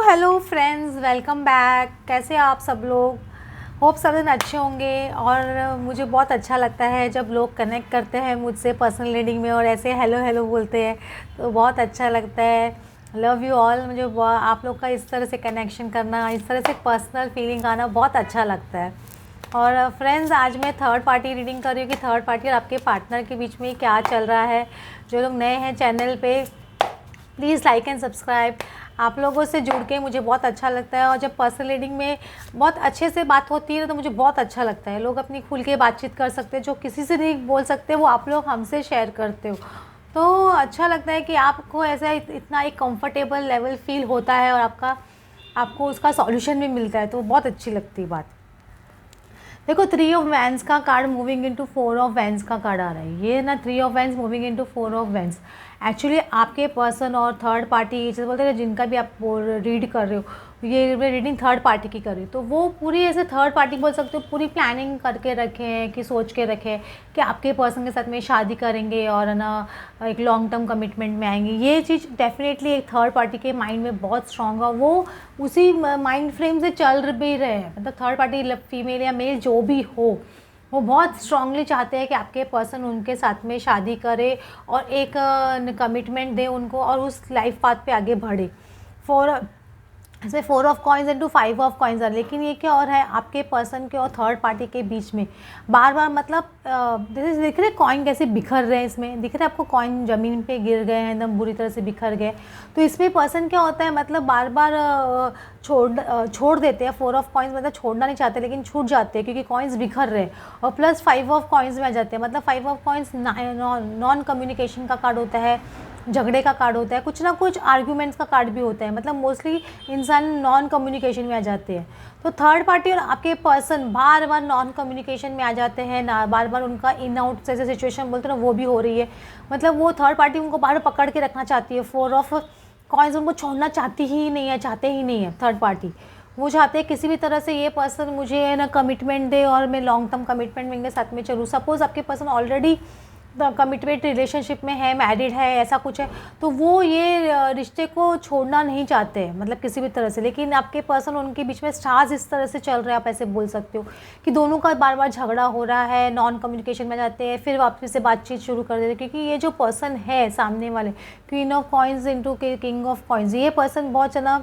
Hello friends, welcome back. कैसे आप सब लोग? होप सब दिन अच्छे होंगे। और मुझे बहुत अच्छा लगता है जब लोग कनेक्ट करते हैं मुझसे पर्सनल रीडिंग में और ऐसे हेलो हेलो बोलते हैं, तो बहुत अच्छा लगता है। Love you all. मुझे आप लोग का इस तरह से कनेक्शन करना, इस तरह से पर्सनल फीलिंग आना बहुत अच्छा लगता है। और फ्रेंड्स, आज मैं थर्ड पार्टी रीडिंग कर रही हूँ कि थर्ड पार्टी और आपके पार्टनर के बीच में क्या चल रहा है। जो लोग नए हैं चैनल पे, प्लीज़ लाइक एंड सब्सक्राइब। आप लोगों से जुड़ के मुझे बहुत अच्छा लगता है। और जब पर्सनल रीडिंग में बहुत अच्छे से बात होती है ना, तो मुझे बहुत अच्छा लगता है। लोग अपनी खुल के बातचीत कर सकते हैं, जो किसी से नहीं बोल सकते वो आप लोग हमसे शेयर करते हो। तो अच्छा लगता है कि आपको ऐसा इतना एक कंफर्टेबल लेवल फील होता है और आपको उसका सॉल्यूशन भी मिलता है, तो बहुत अच्छी लगती है बात। देखो, 3 ऑफ वैंस का card moving into 4 of vents का कार्ड आ रहा है। ये ना 3 of vents moving into 4 of vents, actually आपके पर्सन और थर्ड पार्टी, जैसे बोलते हैं जिनका भी आप रीड कर रहे हो, ये रीडिंग थर्ड पार्टी की कर रही हो, तो वो पूरी ऐसे थर्ड पार्टी बोल सकते हो, पूरी प्लानिंग करके रखे हैं कि सोच के रखे हैं कि आपके पर्सन के साथ में शादी करेंगे और ना एक लॉन्ग टर्म कमिटमेंट में आएंगे। ये चीज़ डेफिनेटली एक थर्ड पार्टी के माइंड में बहुत स्ट्रॉन्ग है। वो उसी माइंड फ्रेम से चल भी रहे हैं। मतलब थर्ड पार्टी फीमेल या मेल जो भी हो, वो बहुत स्ट्रांगली चाहते हैं कि आपके पर्सन उनके साथ में शादी करे और एक कमिटमेंट दे उनको और उस लाइफ पाथ पे आगे बढ़े। फॉर ऐसे 4 of coins into 5 of coins है। लेकिन ये क्या और है, आपके पर्सन के और थर्ड पार्टी के बीच में बार बार, मतलब जैसे दिख रहे कॉइन कैसे बिखर रहे हैं, इसमें दिख रहे हैं आपको कॉइन ज़मीन पे गिर गए हैं, एकदम बुरी तरह से बिखर गए। तो इसमें पर्सन क्या होता है, मतलब बार बार छोड़ देते हैं। 4 ऑफ कॉइन्स मतलब छोड़ना नहीं चाहते लेकिन छूट जाते हैं क्योंकि कॉइन्स बिखर रहे हैं। और प्लस 5 ऑफ कॉइन्स में आ जाते हैं। मतलब 5 ऑफ कॉइन्स नॉन कम्युनिकेशन का कार्ड होता है, झगड़े का कार्ड होता है, कुछ ना कुछ आर्ग्यूमेंट्स का कार्ड भी होता है। मतलब मोस्टली इंसान नॉन कम्युनिकेशन में आ जाते हैं। तो थर्ड पार्टी और आपके पर्सन बार बार नॉन कम्युनिकेशन में आ जाते हैं ना, बार बार उनका इन आउट जैसे सिचुएशन बोलते हैं ना, वो भी हो रही है। मतलब वो थर्ड पार्टी उनको बार बार पकड़ के रखना चाहती है। 4 ऑफ कॉइन्स उनको छोड़ना चाहती ही नहीं है, चाहते ही नहीं है थर्ड पार्टी। वो चाहते हैं किसी भी तरह से ये पर्सन मुझे ना कमिटमेंट दे और मैं लॉन्ग टर्म कमिटमेंट में इनके साथ में चलूँ। सपोज़ आपके पर्सन ऑलरेडी कमिटमेंट रिलेशनशिप में है, मैरिड है, ऐसा कुछ है, तो वो ये रिश्ते को छोड़ना नहीं चाहते हैं, मतलब किसी भी तरह से। लेकिन आपके पर्सन उनके बीच में स्टार्स इस तरह से चल रहे हैं, आप ऐसे बोल सकते हो कि दोनों का बार बार झगड़ा हो रहा है, नॉन कम्युनिकेशन में जाते हैं, फिर वापस से बातचीत शुरू कर देते हैं। क्योंकि ये जो पर्सन है सामने वाले, queen of coins into king of coins, ये पर्सन बहुत ज़्यादा,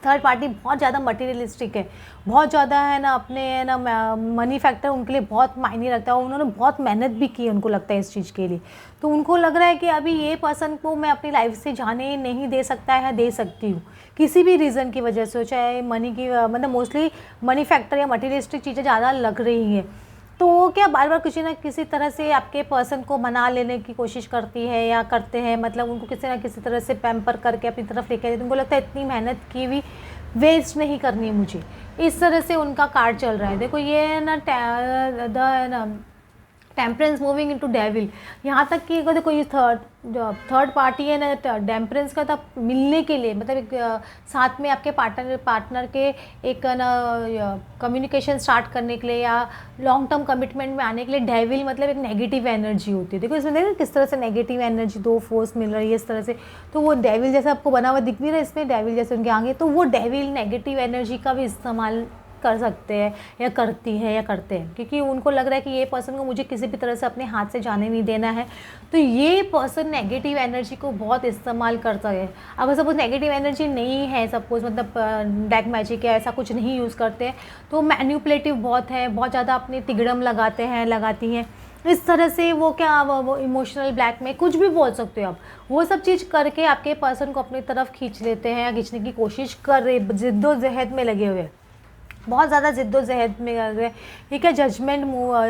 थर्ड पार्टी बहुत ज़्यादा मटीरियलिस्टिक है, बहुत ज़्यादा है ना, अपने है ना मनी फैक्टर उनके लिए बहुत मायने रखता है। उन्होंने बहुत मेहनत भी की, उनको लगता है इस चीज़ के लिए। तो उनको लग रहा है कि अभी ये पर्सन को मैं अपनी लाइफ से जाने नहीं दे सकता है, दे सकती हूँ किसी भी रीज़न की वजह से, चाहे मनी की, मतलब मोस्टली मनी फैक्टर या मटीरियलिस्टिक चीज़ें ज़्यादा लग रही हैं। तो वो क्या बार बार किसी ना किसी तरह से आपके पर्सन को मना लेने की कोशिश करती है या करते हैं। मतलब उनको किसी ना किसी तरह से पैम्पर करके अपनी तरफ लेके आते। उनको लगता है इतनी मेहनत की भी वेस्ट नहीं करनी है मुझे, इस तरह से उनका कार्ड चल रहा है। देखो ये ना टेम्परेंस मूविंग इनटू डेविल, यहाँ तक कि अगर देखो ये थर्ड पार्टी है ना, टेम्परेंस का तब मिलने के लिए, मतलब एक साथ में आपके पार्टनर के एक ना कम्युनिकेशन स्टार्ट करने के लिए या लॉन्ग टर्म कमिटमेंट में आने के लिए, डेविल मतलब एक नेगेटिव एनर्जी होती है। देखो इसमें देखो किस तरह से नेगेटिव एनर्जी, 2 फोर्स मिल रही है इस तरह से। तो वो डेविल जैसा आपको बना हुआ दिख भी रहा है इसमें, डेविल जैसे उनके आगे, तो वो डेविल नेगेटिव एनर्जी का भी इस्तेमाल कर सकते हैं या करती है या करते हैं, क्योंकि उनको लग रहा है कि ये पर्सन को मुझे किसी भी तरह से अपने हाथ से जाने नहीं देना है। तो ये पर्सन नेगेटिव एनर्जी को बहुत इस्तेमाल करता है। अगर सपोज नेगेटिव एनर्जी नहीं है, सपोज मतलब ब्लैक मैजिक या ऐसा कुछ नहीं यूज़ करते हैं, तो मैन्युपुलेटिव बहुत है, बहुत ज़्यादा अपने तिगड़म लगाते हैं, लगाती हैं इस तरह से। वो क्या वो इमोशनल ब्लैक में कुछ भी बोल सकते हो आप, वो सब चीज़ करके आपके पर्सन को अपनी तरफ खींच लेते हैं या खींचने की कोशिश कर रहे, जिद्दोजहद में लगे हुए, बहुत ज़्यादा जिद्दोजहद में कर रहे हैं। ठीक है, judgement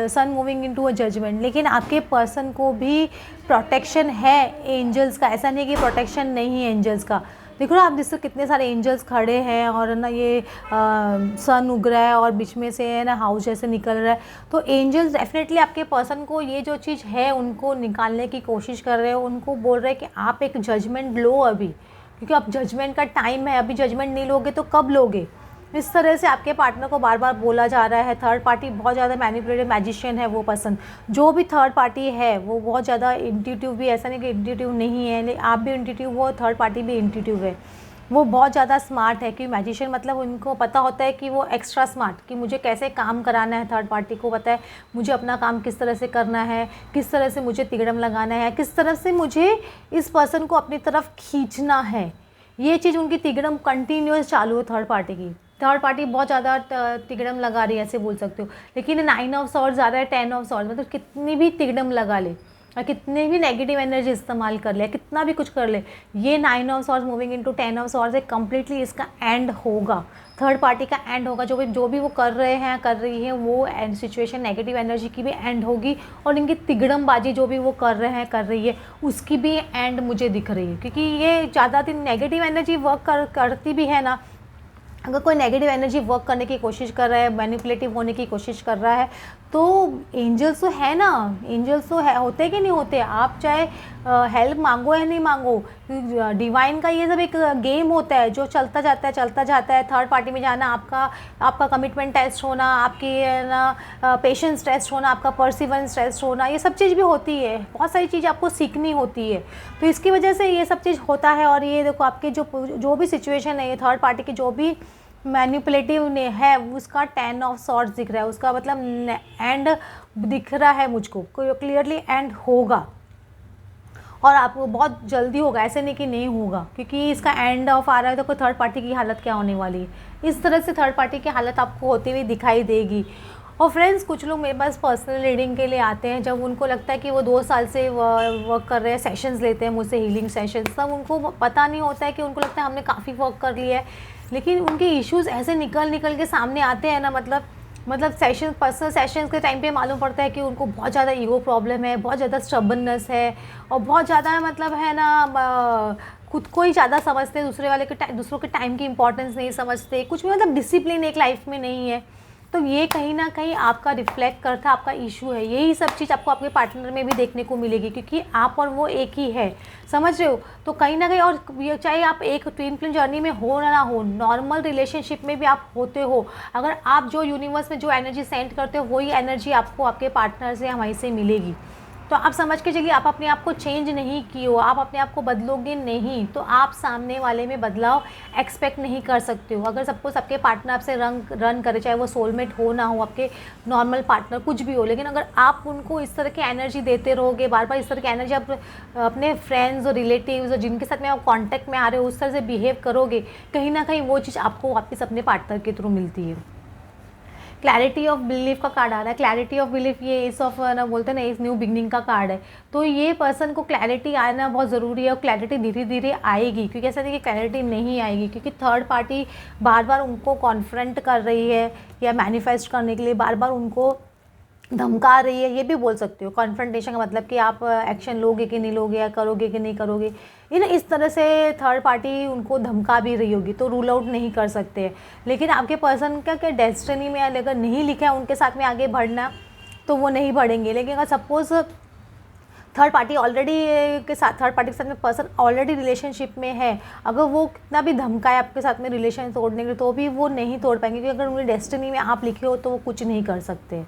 son moving into a judgement. लेकिन आपके पर्सन को भी प्रोटेक्शन है एंजल्स का, ऐसा नहीं कि प्रोटेक्शन नहीं है एंजल्स का। देखो ना आप, जिससे कितने सारे एंजल्स खड़े हैं और ना ये सन उग रहा है और बीच में से है ना हाउस जैसे निकल रहा है। तो एंजल्स डेफिनेटली आपके पर्सन को ये जो चीज़ है उनको निकालने की कोशिश कर रहे हो, उनको बोल रहे हैं कि आप एक जजमेंट लो अभी, क्योंकि अब जजमेंट का टाइम है, अभी जजमेंट नहीं लोगे तो कब लोगे। इस तरह से आपके पार्टनर को बार बार बोला जा रहा है। थर्ड पार्टी बहुत ज़्यादा मैनिपुलेटिव मैजिशियन है वो पर्सन, जो भी थर्ड पार्टी है वो बहुत ज़्यादा इंट्यूटिव भी, ऐसा नहीं कि इंट्यूटिव नहीं है, आप भी इंट्यूटिव हो, थर्ड पार्टी भी इंट्यूटिव है। वो बहुत ज़्यादा स्मार्ट है, कि मैजिशियन मतलब उनको पता होता है कि वो एक्स्ट्रा स्मार्ट, कि मुझे कैसे काम कराना है, थर्ड पार्टी को पता है मुझे अपना काम किस तरह से करना है, किस तरह से मुझे तिगड़म लगाना है, किस तरह से मुझे इस पर्सन को अपनी तरफ खींचना है। ये चीज़ उनकी तिगड़म कंटिन्यूस चालू है थर्ड पार्टी की। थर्ड पार्टी बहुत ज़्यादा तिगड़म लगा रही है, ऐसे बोल सकते हो। लेकिन 9 ऑफ सॉर्ड्स आ रहा है, 10 ऑफ सॉर्ड्स, मतलब कितनी भी तिगड़म लगा ले और कितने भी नेगेटिव एनर्जी इस्तेमाल कर ले, कितना भी कुछ कर ले, ये 9 of swords moving into 10 of swords है, कम्प्लीटली इसका एंड होगा, थर्ड पार्टी का एंड होगा। जो भी वो कर रहे हैं कर रही है, वो एंड सिचुएशन नेगेटिव एनर्जी की भी एंड होगी, और इनकी तिगड़मबाजी जो भी वो कर रहे हैं कर रही है उसकी भी एंड मुझे दिख रही है। क्योंकि ये ज़्यादा दिन नेगेटिव एनर्जी वर्क करती भी है ना, अगर कोई नेगेटिव एनर्जी वर्क करने की कोशिश कर रहा है, मैनिपुलेटिव होने की कोशिश कर रहा है, तो एंजल्स तो है ना, एंजल्स तो है, होते कि नहीं होते। आप चाहे हेल्प मांगो या नहीं मांगो, डिवाइन का ये सब एक गेम होता है जो चलता जाता है चलता जाता है। थर्ड पार्टी में जाना, आपका कमिटमेंट टेस्ट होना, आपकी ना पेशेंस टेस्ट होना, आपका परसिवेंस टेस्ट होना, ये सब चीज़ भी होती है। बहुत सारी चीज़ आपको सीखनी होती है, तो इसकी वजह से ये सब चीज़ होता है। और ये देखो आपके जो भी सिचुएशन है, ये थर्ड पार्टी की जो भी मैनिपुलेटिव ने है, उसका 10 ऑफ सॉर्ड्स दिख रहा है, उसका मतलब एंड दिख रहा है मुझको, क्लियरली एंड होगा, और आपको बहुत जल्दी होगा, ऐसे नहीं कि नहीं होगा। क्योंकि इसका एंड ऑफ आ रहा है, तो कोई थर्ड पार्टी की हालत क्या होने वाली है, इस तरह से थर्ड पार्टी की हालत आपको होती हुई दिखाई देगी। और फ्रेंड्स, कुछ लोग मेरे पास पर्सनल रीडिंग के लिए आते हैं जब उनको लगता है कि वो 2 साल से वर्क कर रहे हैं, सेशंस लेते हैं मुझसे, हीलिंग सेशंस, तब उनको पता नहीं होता है कि उनको लगता है हमने काफ़ी वर्क कर लिया है, लेकिन उनके इश्यूज़ ऐसे निकल के सामने आते हैं ना, मतलब सेशन, पर्सनल सेशंस के टाइम पे मालूम पड़ता है कि उनको बहुत ज़्यादा ईगो प्रॉब्लम है, बहुत ज़्यादा स्टबर्ननेस है, और बहुत ज़्यादा मतलब है ना खुद को ही ज़्यादा समझते हैं, दूसरों के टाइम की इंपॉर्टेंस नहीं समझते, कुछ भी मतलब डिसिप्लिन एक लाइफ में नहीं है। तो ये कहीं ना कहीं आपका रिफ्लेक्ट करता है, आपका इशू है। यही सब चीज़ आपको आपके पार्टनर में भी देखने को मिलेगी, क्योंकि आप और वो एक ही है, समझ रहे हो। तो कहीं ना कहीं, और चाहे आप एक ट्विन फ्लेम जर्नी में हो ना हो, नॉर्मल रिलेशनशिप में भी आप होते हो, अगर आप जो यूनिवर्स में जो एनर्जी सेंड करते हो, वही एनर्जी आपको आपके पार्टनर से, हमारे से मिलेगी। तो आप समझ के चलिए, आप अपने आप को चेंज नहीं किए हो, आप अपने आप को बदलोगे नहीं, तो आप सामने वाले में बदलाव एक्सपेक्ट नहीं कर सकते हो। अगर सबको सबके पार्टनर आपसे रन करे, चाहे वो सोलमेट हो ना हो, आपके नॉर्मल पार्टनर कुछ भी हो, लेकिन अगर आप उनको इस तरह की एनर्जी देते रहोगे, बार बार इस तरह की एनर्जी आप अपने फ्रेंड्स और रिलेटिव्स और जिनके साथ में आप कॉन्टैक्ट में आ रहे हो, उस तरह से बिहेव करोगे, कहीं ना कहीं वो चीज़ आपको वापस अपने पार्टनर के थ्रू मिलती है। क्लैरिटी ऑफ बिलीफ का कार्ड आ रहा है। क्लैरिटी ऑफ बिलीफ, ये एस ऑफ ना बोलते हैं ना, इस न्यू बिगनिंग का कार्ड है। तो ये पर्सन को क्लैरिटी आना बहुत ज़रूरी है, और क्लैरिटी धीरे धीरे आएगी, क्योंकि ऐसा नहीं कि क्लैरिटी नहीं आएगी, क्योंकि थर्ड पार्टी बार बार उनको कॉन्फ्रंट कर रही है, या मैनिफेस्ट करने के लिए बार बार उनको धमका रही है, ये भी बोल सकते हो। कॉन्फ्रंटेशन का मतलब कि आप एक्शन लोगे कि नहीं लोगे, या करोगे कि नहीं करोगे, इस तरह से थर्ड पार्टी उनको धमका भी रही होगी, तो रूल आउट नहीं कर सकते। लेकिन आपके पर्सन का क्या डेस्टिनी में अगर नहीं लिखा है उनके साथ में आगे बढ़ना, तो वो नहीं बढ़ेंगे। लेकिन अगर सपोज़ थर्ड पार्टी के साथ में पर्सन ऑलरेडी रिलेशनशिप में है, अगर वो कितना भी धमकाए आपके साथ में रिलेशन तोड़ने के लिए, तो भी वो नहीं तोड़ पाएंगे, क्योंकि अगर उनकी डेस्टिनी में आप लिखे हो तो वो कुछ नहीं कर सकते।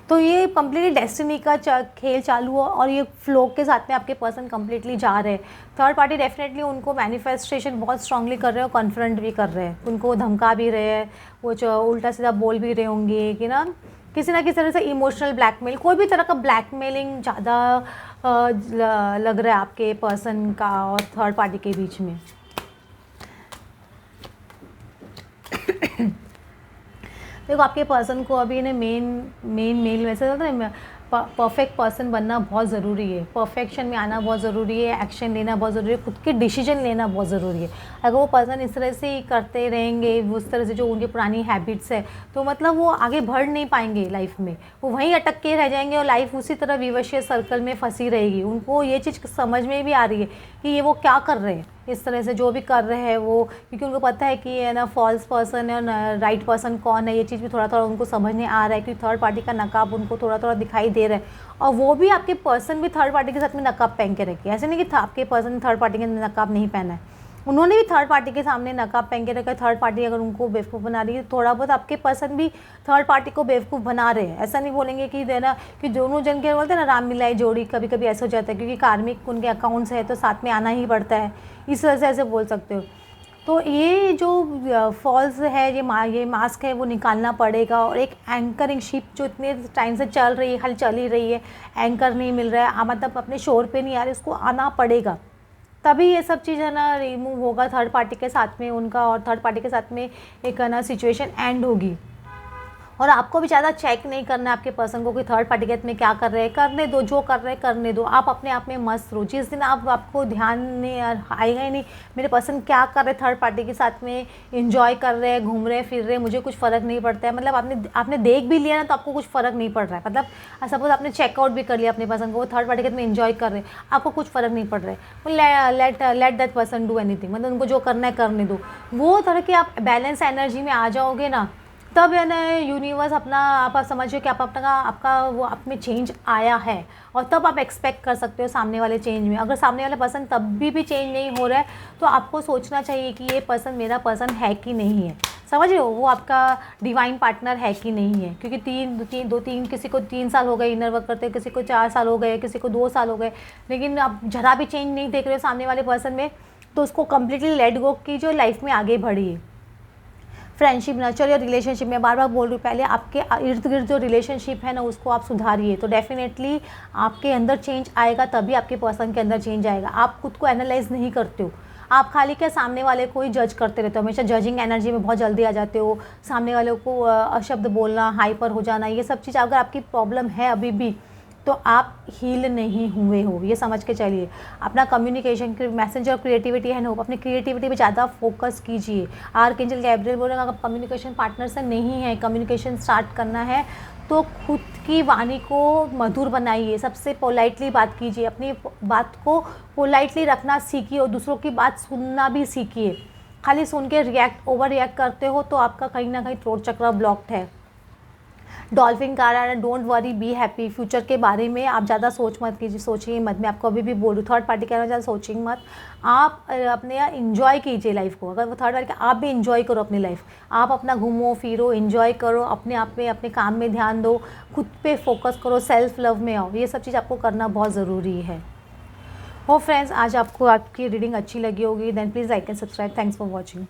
तो ये कम्प्लीटली डेस्टिनी का खेल चालू हो, और ये फ्लो के साथ में आपके पर्सन कम्प्लीटली जा रहे हैं। थर्ड पार्टी डेफिनेटली उनको मैनिफेस्टेशन बहुत स्ट्रांगली कर रहे हो, कॉन्फ्रंट भी कर रहे हैं, उनको धमका भी रहे हैं, वो उल्टा सीधा बोल भी रहे होंगे कि ना किसी तरह से इमोशनल ब्लैकमेल, कोई भी तरह का ब्लैकमेलिंग ज़्यादा लग रहा है आपके पर्सन का और थर्ड पार्टी के बीच में। देखो, आपके पर्सन को अभी ना मेन वैसे होता है, परफेक्ट पर्सन बनना बहुत ज़रूरी है, परफेक्शन में आना बहुत ज़रूरी है, एक्शन लेना बहुत ज़रूरी है, खुद के डिसीजन लेना बहुत ज़रूरी है। अगर वो पर्सन इस तरह से ही करते रहेंगे, उस तरह से जो उनकी पुरानी हैबिट्स है, तो मतलब वो आगे बढ़ नहीं पाएंगे लाइफ में, वो वहीं अटक के रह जाएंगे, और लाइफ उसी तरह विवश सर्कल में फंसी रहेगी। उनको ये चीज़ समझ में भी आ रही है कि ये वो क्या कर रहे हैं, इस तरह से जो भी कर रहे हैं वो, क्योंकि उनको पता है कि है ना फॉल्स पर्सन है ना राइट पर्सन कौन है, ये चीज़ भी थोड़ा थोड़ा उनको समझने आ रहा है, क्योंकि थर्ड पार्टी का नकाब उनको थोड़ा थोड़ा दिखाई दे रहा है। और वो भी आपके पर्सन भी थर्ड पार्टी के साथ में नकाब पहन के रखे, ऐसे नहीं कि आपके पर्सन ने थर्ड पार्टी के नकाब नहीं पहना है, उन्होंने भी थर्ड पार्टी के सामने नकाब पहन के रखा है। थर्ड पार्टी अगर उनको बेवकूफ़ बना रही है, थोड़ा बहुत आपके पर्सन भी थर्ड पार्टी को बेवकूफ़ बना रहे हैं। ऐसा नहीं बोलेंगे कि देना कि दोनों जन के बोलते हैं ना राम मिलाई जोड़ी, कभी कभी ऐसा हो जाता है, क्योंकि कार्मिक उनके अकाउंट्स है तो साथ में आना ही पड़ता है, इस वजह से ऐसे बोल सकते हो। तो ये जो फॉल्स है, ये मास्क है, वो निकालना पड़ेगा। और एक एंकरिंग शिप जो इतने टाइम से चल रही है, खाली चल ही रही है, एंकर नहीं मिल रहा है, मतलब अपने शोर पे नहीं आ रही, उसको आना पड़ेगा। तभी ये सब चीज़ है ना रिमूव होगा थर्ड पार्टी के साथ में उनका, और थर्ड पार्टी के साथ में एक है ना सिचुएशन एंड होगी। और आपको भी ज़्यादा चेक नहीं करना है आपके पर्सन को कि थर्ड पार्टी के साथ में क्या कर रहे हैं, करने दो, जो कर रहे हैं करने दो। आप अपने आप में मस्त रहो। जिस दिन आपको ध्यान नहीं आएगा ही नहीं मेरे पर्सन क्या कर रहे, थर्ड पार्टी के साथ में इंजॉय कर रहे हैं, घूम रहे फिर रहे, मुझे कुछ फ़र्क नहीं पड़ता है, मतलब आपने देख भी लिया ना तो आपको कुछ फ़र्क नहीं पड़ रहा है। मतलब सपोज आपने चेकआउट भी कर लिया अपने पर्सन को, वो थर्ड पार्टी के साथ में इंजॉय कर रहे हैं, आपको कुछ फ़र्क नहीं पड़ रहा है, let that person do anything, मतलब उनको जो करना है करने दो। वो तरह के आप बैलेंस एनर्जी में आ जाओगे ना, तब है ना यूनिवर्स अपना आप समझिए कि आपका वो आप में चेंज आया है, और तब आप एक्सपेक्ट कर सकते हो सामने वाले चेंज में। अगर सामने वाला पर्सन तब भी चेंज नहीं हो रहा है तो आपको सोचना चाहिए कि ये पर्सन मेरा पर्सन है कि नहीं है। समझ रहे हो, वो आपका डिवाइन पार्टनर है कि नहीं है। क्योंकि दो तीन किसी को 3 साल हो गए इनर वर्क करते, किसी को 4 साल हो गए, किसी को 2 साल हो गए, लेकिन आप जरा भी चेंज नहीं देख रहे हो सामने वाले पर्सन में, तो उसको कम्प्लीटली लेट गो कीजिए, लाइफ में आगे बढ़िए। फ्रेंडशिप नर्चर या रिलेशनशिप में बार बार बोल रही हूँ, पहले आपके इर्द गिर्द जो रिलेशनशिप है ना उसको आप सुधारिए, तो डेफिनेटली आपके अंदर चेंज आएगा, तभी आपके पर्सन के अंदर चेंज आएगा। आप खुद को एनालाइज नहीं करते हो, आप खाली क्या सामने वाले को ही जज करते रहते हो, हमेशा जजिंग एनर्जी में बहुत जल्दी आ जाते हो, सामने वाले को अशब्द बोलना, हाइपर हो जाना, ये सब चीज़ अगर आपकी प्रॉब्लम है अभी भी तो आप हील नहीं हुए हो, ये समझ के चलिए। अपना कम्युनिकेशन मैसेंजर क्रिएटिविटी है ना, अपनी क्रिएटिविटी पे ज़्यादा फोकस कीजिए। आर्कएंजल गैब्रिएल बोल रहे हैं अगर कम्युनिकेशन पार्टनर से नहीं है, कम्युनिकेशन स्टार्ट करना है तो खुद की वाणी को मधुर बनाइए, सबसे पोलाइटली बात कीजिए, अपनी बात को पोलाइटली रखना सीखिए, और दूसरों की बात सुनना भी सीखिए। खाली सुन के ओवर रिएक्ट करते हो तो आपका कहीं ना कहीं थ्रोट चक्र ब्लॉक्ड है। डॉल्फिन का रहा है, don't worry be happy. Future के बारे में आप ज़्यादा सोचिए मत। मैं आपको अभी भी बोलूँ, थर्ड पार्टी के बारे में ज़्यादा सोचिए मत। आप अपने इंजॉय कीजिए लाइफ को। अगर वो थर्ड पार्टी आप भी इंजॉय करो अपनी लाइफ, आप अपना घूमो फिरो, इंजॉय करो, अपने आप में अपने काम में ध्यान दो, खुद पे फोकस करो, सेल्फ लव में आओ। ये सब चीज़ आपको करना बहुत ज़रूरी है। हो फ्रेंड्स, आज आपको आपकी रीडिंग अच्छी लगी होगी, then please like and subscribe. Thanks for watching.